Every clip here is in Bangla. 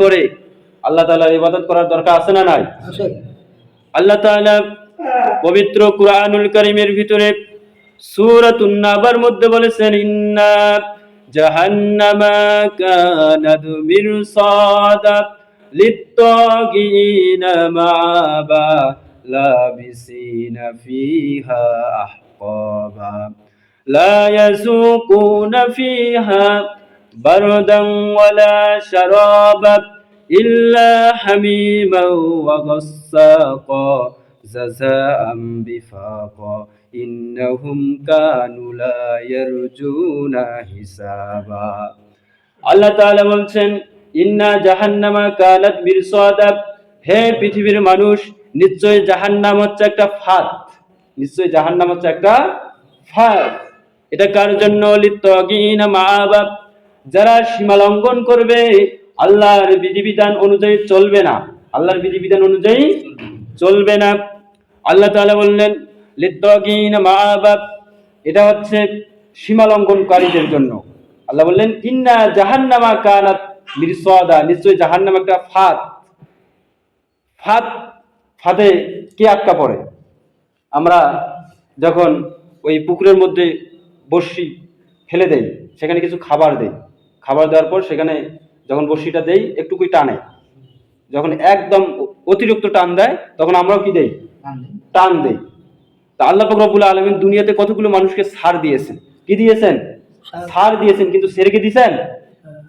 করে আল্লাহ তাআলার ইবাদত করার দরকার আছে না নাই? আল্লাহ তাআলা পবিত্র কুরআনুল কারীমের ভিতরে সূরাতুন নাবার মধ্যে বলেছেন, ইন্না জাহান্নামা কানাত মিরসাদা লিত্তাগিনা মাআবা লাবিসিনা ফিহা আহকাবা লা ইয়াযুকুনা ফিহা বারদান ওয়ালা শারাবা ইল্লা হামিমান ওয়া গাসসাকা জাযাআন বিফাকা ইন্নাহুম কানু লা ইয়ারজুনা হিসাবা। আল্লাহ তাআলা বলছেন, ইন্না জাহান্নামা কানাত মিরসাদা, হে পৃথিবীর মানুষ, নিশ্চয় জাহান্নাম হচ্ছে একটা ফাঁদ। নিশ্চয় জাহান্নাম হচ্ছে একটা ফাঁদ। এটা কার জন্য? লিত্তাগিনা মাআবা, যারা সীমা লঙ্ঘন করবে, আল্লাহর বিধিবিধান অনুযায়ী চলবে না, আল্লাহর বিধিবিধান অনুযায়ী চলবে না। আল্লাহ তাআলা বললেন লিত্তাগিনা মাআবা, এটা হচ্ছে সীমা লঙ্ঘনকারীদের জন্য। আল্লাহ বললেন ইন্না জাহান্নামা কানাত মিরসাদা, নিশ্চয় জাহান্নাম একটা ফাঁদ। ফাঁদ, ফাঁদে কে আটকা পড়ে? আমরা যখন ওই পুকুরের মধ্যে বড়শি ফেলে দেই, সেখানে কিছু খাবার দেই, খাবার দেওয়ার পর সেখানে যখন বড়শিটা দেই একটুকুই টানে, যখন একদম অতিরিক্ত টান দেয় তখন আমরাও কি দেই? টান দেই। তা আল্লাহ পাক রব্বুল আলামিন দুনিয়াতে কতগুলো মানুষকে ছাড় দিয়েছেন। কি দিয়েছেন? ছাড় দিয়েছেন, কিন্তু ছেড়ে কি দিয়েছেন?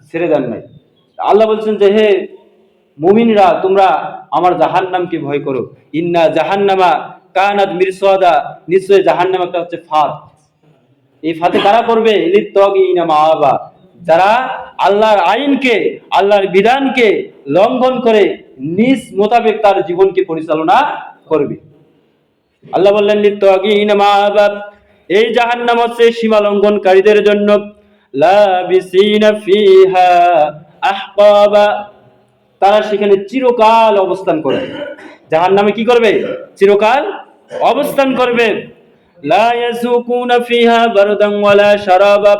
ছেড়ে দেন নাই। আল্লাহ বলছেন যে হে মুমিনরা, তোমরা আমার জাহান্নামকে ভয় করো। ইন্না জাহান্নামা কানাত মিরসাদা, নিশ্চয় জাহান্নাম একটা হচ্ছে ফাঁদ। এই ফাঁদে কারা পড়বে? লিত্তাগিনা মাআবা, যারা আল্লাহর আইনকে, আল্লাহর বিধানকে লঙ্ঘন করে নিজ মোতাবেক তার জীবনকে পরিচালনা করবে। আল্লাহ বললেন লিত্তাগিনা মাআবা, এই জাহান্নাম হচ্ছে সীমা লঙ্ঘনকারীদের জন্য। লাবিসিনা ফিহা আহকাবা, তারা সেখানে চিরকাল অবস্থান করবে। জাহান্নামে কি করবে? চিরকাল অবস্থান করবে। লা ইয়াযুকুনা ফিহা বারদান ওয়ালা শারাবা,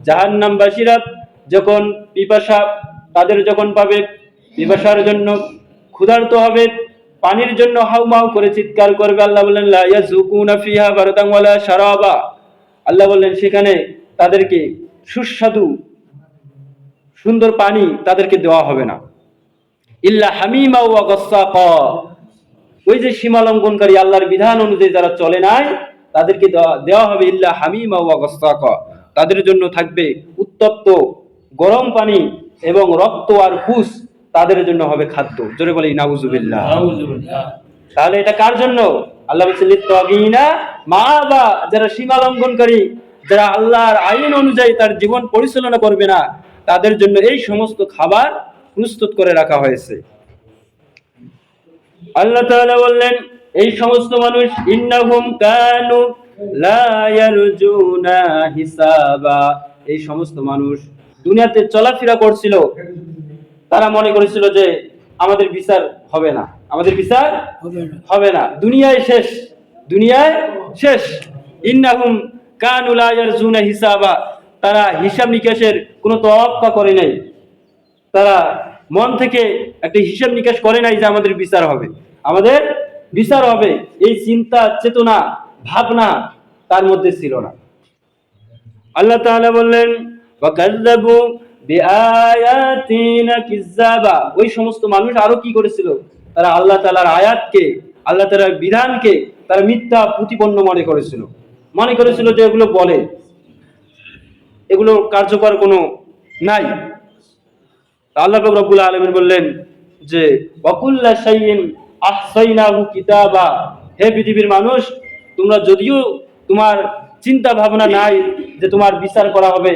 জাহান্নামবাসীরা যখন পিপাসা তাদের যখন পাবে, পিপাসার জন্য ক্ষুধার্ত হবে, পানির জন্য হাউমাউ করে চিৎকার করবে। আল্লাহ বললেন লা ইয়াযুকুনা ফিহা বারদান ওয়ালা শারাবা, আল্লাহ বললেন সেখানে তাদেরকে সুস্বাদু সুন্দর পানি তাদেরকে দেওয়া হবে না। ইল্লা হামিমা ওয়া গাসসাকা, ওই যে সীমা লঙ্ঘনকারী, আল্লাহর বিধান অনুযায়ী যারা চলে নাই, তাদেরকে দেওয়া হবে ইল্লা হামিমা ওয়া গাসসাকা, তাদের জন্য থাকবে উত্তপ্ত গরম পানি এবং রক্ত আর পুষ, তাদের জন্য হবে খাদ্য। জোরে বলি নাউজুবিল্লাহ। তাহলে এটা কার জন্য? আল্লাহ বলছেন লিত্তাগিনা মাআবা, যারা সীমা লঙ্ঘনকারী, যারা আল্লাহর আইন অনুযায়ী তার জীবন পরিচালনা করবে না, তাদের জন্য এই সমস্ত খাবার প্রস্তুত করে রাখা হয়েছে। আল্লাহ তাআলা বললেন এই সমস্ত মানুষ ইন্নাহুম কানু লা ইয়ারজুনা হিসাবা, এই সমস্ত মানুষ দুনিয়াতে চলাফেরা করছিল, তারা মনে করেছিল যে আমাদের বিচার হবে না, আমাদের বিচার হবে না, দুনিয়ায় শেষ, দুনিয়ায় শেষ। ইন্নাহুম কানু লা ইয়ারজুনা হিসাবা, তারা হিসাব নিকাশের কোনো তোয়াক্কা করে নাই, তারা মন থেকে একটা হিসাব নিকাশ করে নাই যে আমাদের বিচার হবে, আমাদের বিচার হবে, এই চিন্তা চেতনা ভাবনা তার মধ্যে ছিল না। আল্লাহ তাআলা বললেন ওয়াকাযযাবু বিআয়াতিনা কিযাবা, ওই সমস্ত মানুষ আরো কি করেছিল? তারা আল্লাহ তাআলার আয়াতকে, আল্লাহ তাআলার বিধানকে তারা মিথ্যা প্রতিপন্ন মনে করেছিল, মনে করেছিল যে এগুলো বলে, এগুলো কার্যকর কোনো নাই। আল্লাহ পাক রব্বুল আলামিন বললেন যে ওয়াকুল্লা শাইইন আহসাইনাহু কিতাবা, হে পৃথিবীর মানুষ, তোমরা যদিও তোমার চিন্তা ভাবনা নাই যে তোমার বিচার করা হবে,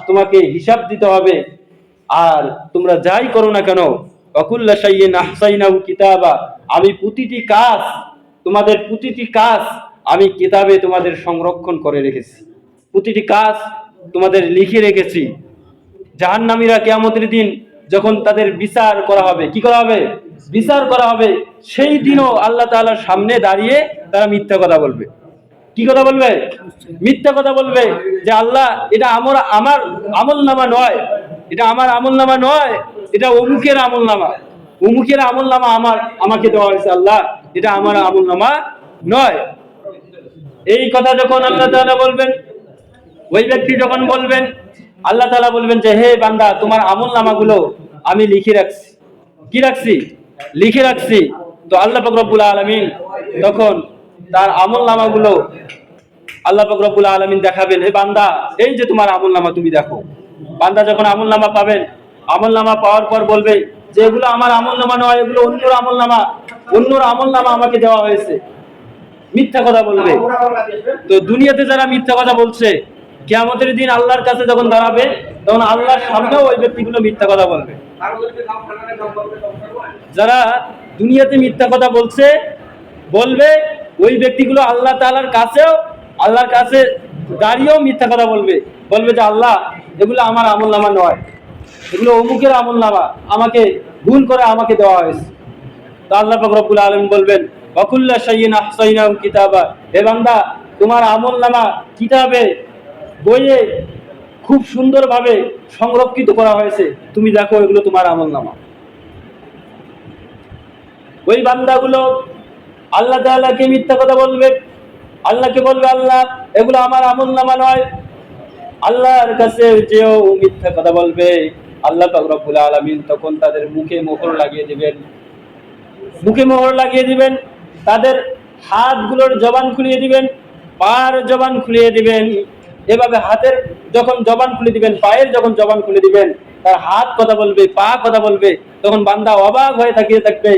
তোমাকে হিসাব দিতে হবে, আর তোমরা যাই করো না কেন, ওয়াকুল্লা শাইইন আহসাইনাহু কিতাবা, আমি প্রতিটি কাজ, তোমাদের প্রতিটি কাজ আমি কিতাবে তোমাদের সংরক্ষণ করে রেখেছি, প্রতিটি কাজ তোমাদের লিখে রেখেছি। জাহান্নামীরা কিয়ামতের দিন যখন তাদের বিচার করা হবে, কি করা হবে? বিচার করা হবে, সেই দিনও আল্লাহ তাআলার সামনে দাঁড়িয়ে তারা মিথ্যা কথা বলবে। কি কথা বলবে? মিথ্যা কথা বলবে যে আল্লাহ, এটা আমার আমলনামা নয়, এটা আমার আমলনামা নয়, এটা অমুকের আমল নামা, অমুকের আমল নামা আমাকে দেওয়া হয়েছে আল্লাহ, এটা আমার আমল নামা নয়। এই কথা যখন আল্লাহ তাআলা বলবেন, ওই ব্যক্তি যখন বলবেন, আল্লাহ তাআলা বলবেন যে হে বান্দা, তোমার আমল নামাগুলো আমি লিখে রাখছি। কি রাখছি? লিখে রাখছি। তো আল্লাহ পাক রব্বুল আলামিন তখন তার আমল নামাগুলো আল্লাহ পাক রব্বুল আলামিন দেখাবেন, হে বান্দা, এই যে তোমার আমল নামা, তুমি দেখো। বান্দা যখন আমল নামা পাবেন, আমল নামা পাওয়ার পর বলবে যে এগুলো আমার আমল নামা নয়, এগুলো অন্যর আমল নামা, অন্যর আমল নামা আমাকে দেওয়া হয়েছে। মিথ্যা কথা বলবে। তো দুনিয়াতে যারা মিথ্যা কথা বলছে, কিয়ামতের দিন আল্লাহর কাছে যখন দাঁড়াবে, তখন আল্লাহর সামনেও ওই ব্যক্তিগুলো মিথ্যা কথা বলবে। যারা দুনিয়াতে মিথ্যা কথা বলবে, ওই ব্যক্তিগুলো আল্লাহ তাআলার কাছেও, আল্লাহর কাছে দাঁড়িয়েও মিথ্যা কথা বলবে যে আল্লাহ, এগুলো আমার আমল নামা নয়, এগুলো অমুকের আমল নামা, আমাকে ভুল করে আমাকে দেওয়া হয়েছে। তো আল্লাহ পাক রব্বুল আলামিন বলবেন, ওয়াকুল্লা শাইইন আহসাইনাহু কিতাবা, হে বান্দা, তোমার আমল নামা কিতাবে, বইয়ে খুব সুন্দরভাবে সংরক্ষিত করা হয়েছে, তুমি দেখো এগুলো তোমার আমল নামা। ওই বান্দাগুলো আল্লাহ তাআলাকে মিথ্যা কথা বলবে, আল্লাহকে বলবে আল্লাহ, এগুলো আমার আমল নামা নয়। আল্লাহর কাছে যেও মিথ্যা কথা বলবে, আল্লাহ পাক রব্বুল আলামিন তখন তাদের মুখে মোহর লাগিয়ে দিবেন। মুখে মোহর লাগিয়ে দিবেন, তাদের হাতগুলোর জবান খুলিয়ে দিবেন, পায়ের জবান খুলিয়ে দিবেন। এভাবে হাতের যখন জবান খুলে দিবেন, পায়ের যখন জবান খুলে দিবেন, তার হাত কথা বলবে, পা কথা বলবে। তখন বান্দা অবাক হয়ে তাকিয়ে থাকবে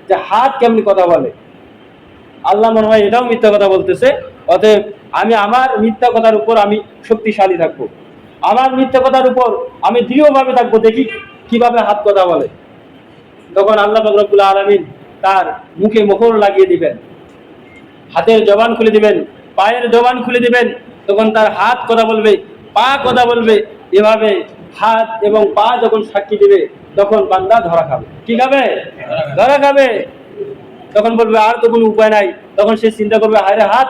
যে হাত কেমনি কথা বলে, আল্লাহ মনে হয় এটাও মিথ্যা কথা বলতেছে, অতএব আমি আমার মিথ্যা কথার উপর আমি শক্তিশালী থাকবো, আমার মিথ্যা কথার উপর আমি দৃঢ়ভাবে থাকবো, দেখি কিভাবে হাত কথা বলে। তখন আল্লাহ পাক রব্বুল আলামিন তার মুখে মোহর লাগিয়ে দিবেন, হাতের জবান খুলে দিবেন, পায়ের জবান খুলে দিবেন। তখন তার হাত কথা বলবে, পা কথা বলবে। এভাবে হাত এবং পা যখন সাক্ষী দিবে, তখন বান্দা ধরা খাবে। কি খাবে? ধরা খাবে। তখন বলবে আর তো কোনো উপায় নাই। তখন সে চিন্তা করবে, হায়রে হাত,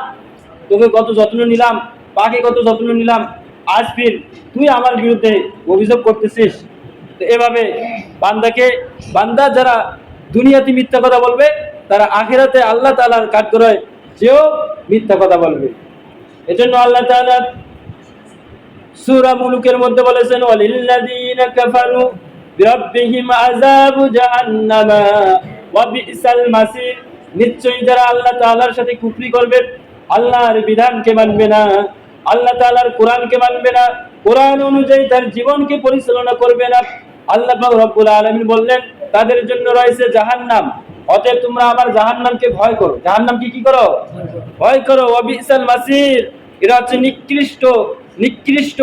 তোকে কত যত্ন নিলাম, পাকে কত যত্ন নিলাম, আজ ফির তুই আমার বিরুদ্ধে অভিযোগ করতেছিস। তো এভাবে বান্দা যারা দুনিয়াতে মিথ্যা কথা বলবে, তারা আখিরাতে আল্লাহ তাআলার কাঠগড়ায় যেও মিথ্যা কথা বলবে। এজন্য আল্লাহ তাআলা সূরা মুলুকের মধ্যে বলেছেন, ওয়ালিল্লাযীনা কাফারু বিরাব্বিহিম আযাবু জাহান্নাম ওয়া বিসাল মাসির। নিশ্চয়ই যারা আল্লাহ তাআলার সাথে কুফরি করবে, আল্লাহর বিধানকে মানবে না, আল্লাহ তাআলার কোরআনকে মানবে না, কোরআন অনুযায়ী তার জীবনকে পরিচালনা করবে না, আল্লাহ পাক রব্বুল আলামিন বললেন তাদের জন্য রয়েছে জাহান্নাম। অতএব তোমরা আমার জাহান্নামকে ভয় করো। জাহান্নামকে কি করো? ভয় করো। ওয়া বিসাল মাসির, এটা হচ্ছে নিকৃষ্ট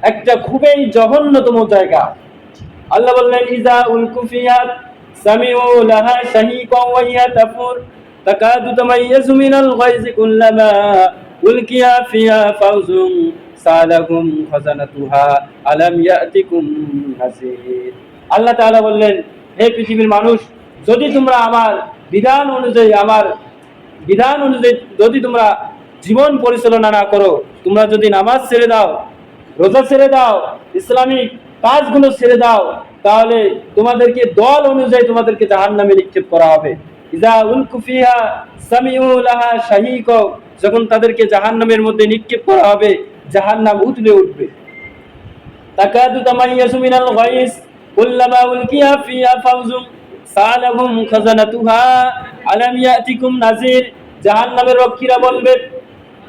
একটা খুবই জঘন্যতম জায়গা। আল্লাহ বললেন, ইজা উলকু ফিহা সামিউ লাহা শাহীকাও ওয়া হিয়া তাফুর তাকাদু তামাইয়াজু মিনাল গায়জি কুল্লামা উলকিয়া ফিহা ফাউজুন সালাহুম খাজানাতুহা আলাম ইয়াতিকুম নাযীর। আল্লাহ তাআলা বললেন, হে পৃথিবীর মানুষ, যদি তোমরা আমার বিধান অনুযায়ী যদি তোমরা জীবন পরিচালনা না করো, তোমরা যদি নামাজ ছেড়ে দাও, রোজা ছেড়ে দাও, ইসলামিক কাজগুলো ছেড়ে দাও, তাহলে তোমাদেরকে দল অনুযায়ী তোমাদেরকে জাহান্নামে নিক্ষেপ করা হবে। ইজা উলকু ফিহা সামিউ লাহা শাহীকা, যখন তাদেরকে জাহান্নামের মধ্যে নিক্ষেপ করা হবে, জাহান্নাম উতলে উঠবে। তাকাদু তামাইয়াজু মিনাল গায়জ কুল্লামা উলকিয়া ফিহা ফাউজুন সালাহুম খাজানাতুহা আলাম ইয়াতিকুম নাযীর। জাহান্নামের রক্ষীরা বলবে,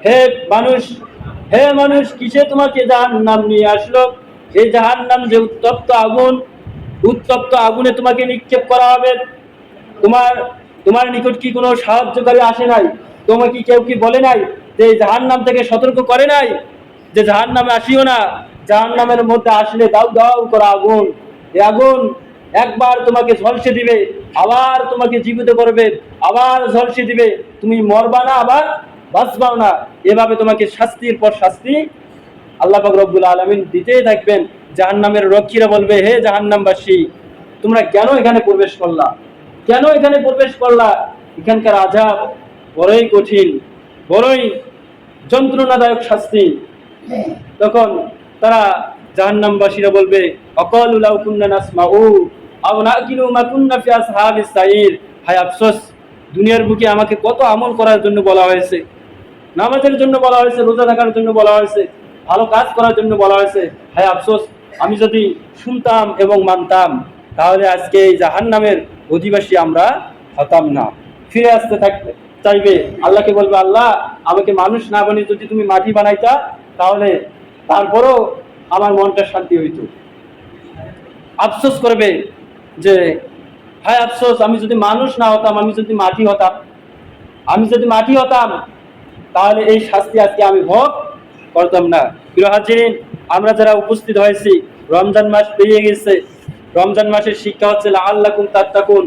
হে মানুষ, কিসে তোমাকে জাহান্নাম নিয়ে আসলো? এই জাহান্নাম যে উত্তপ্ত আগুনে তোমাকে নিক্ষেপ করা হবে। তোমার নিকট কি কোনো সাহায্যকারী আসে নাই? তোমাকে কেউ কি বলে নাই যে এই জাহান্নাম থেকে সতর্ক করে নাই যে জাহান্নামে আসিও না? জাহান্নামের মধ্যে আসলে দাউ দাউ করা আগুন, এই আগুন একবার তোমাকে ঝলসে দিবে, আবার তোমাকে জীবিত করবে, আবার ঝলসে দিবে, তুমি মরবা না, আবার বাঁচবাও না। এভাবে তোমাকে শাস্তির পর শাস্তি আল্লাহ পাক রব্বুল আলামিন দিতেই থাকবেন। জাহান্নামের রক্ষীরা বলবে, হে জাহান্নামবাসী, তোমরা কেন এখানে প্রবেশ করলা? এখানকার আযাব বড়ই কঠিন, বড়ই যন্ত্রণাদায়ক শাস্তি। তখন তারা জাহান্নামবাসীরা বলবে, অকালু লাউ কুন্না নাসমাউ, আও নাকিলু মা কুন্না ফি আসহাবিস সাইর। হায় আফসোস, দুনিয়ার বুকে আমাকে কত আমল করার জন্য বলা হয়েছে, নামাজের জন্য বলা হয়েছে, রোজা থাকার জন্য বলা হয়েছে, ভালো কাজ করার জন্য বলা হয়েছে। হায় আফসোস, আমি যদি শুনতাম এবং মানতাম তাহলে আজকে এই জাহান্নামের অধিবাসী আমরা হতাম না। ফিরে আসতে চাইবে, আল্লাহকে বলবে, আল্লাহ আমাকে মানুষ না বানিয়ে যদি তুমি মাটি বানাইতা তাহলে তারপরও আমার মনটা শান্তি হইতো। আফসোস করবে যে হায় আফসোস, আমি যদি মানুষ না হতাম, আমি যদি মাটি হতাম, আমি যদি মাটি হতাম তাহলে এই শাস্তি আজকে আমি ভোগ করতাম না। প্রিয় হাজিরিন, আমরা যারা উপস্থিত হয়েছি, রমজান মাস পেরিয়ে গেছে। রমজান মাসের শিক্ষা হচ্ছে লাআল্লাকুম তাত্তাকুন।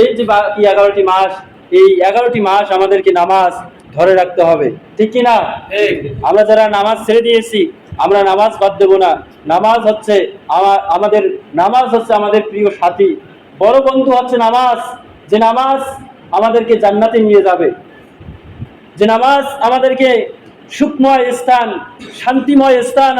এই যে বাকি 11টি মাস, এই 11টি মাস আমাদেরকে নামাজ ধরে রাখতে হবে, ঠিক কি না? আমরা যারা নামাজ ছেড়ে দিয়েছি, আমরা নামাজ বাদ দেব না। নামাজ হচ্ছে আমাদের প্রিয় সাথী, বড় বন্ধু হচ্ছে নামাজ। যে নামাজ আমাদেরকে জান্নাতে নিয়ে যাবে, যে নামাজ আমাদেরকে সুখময় স্থান, শান্তিময় স্থান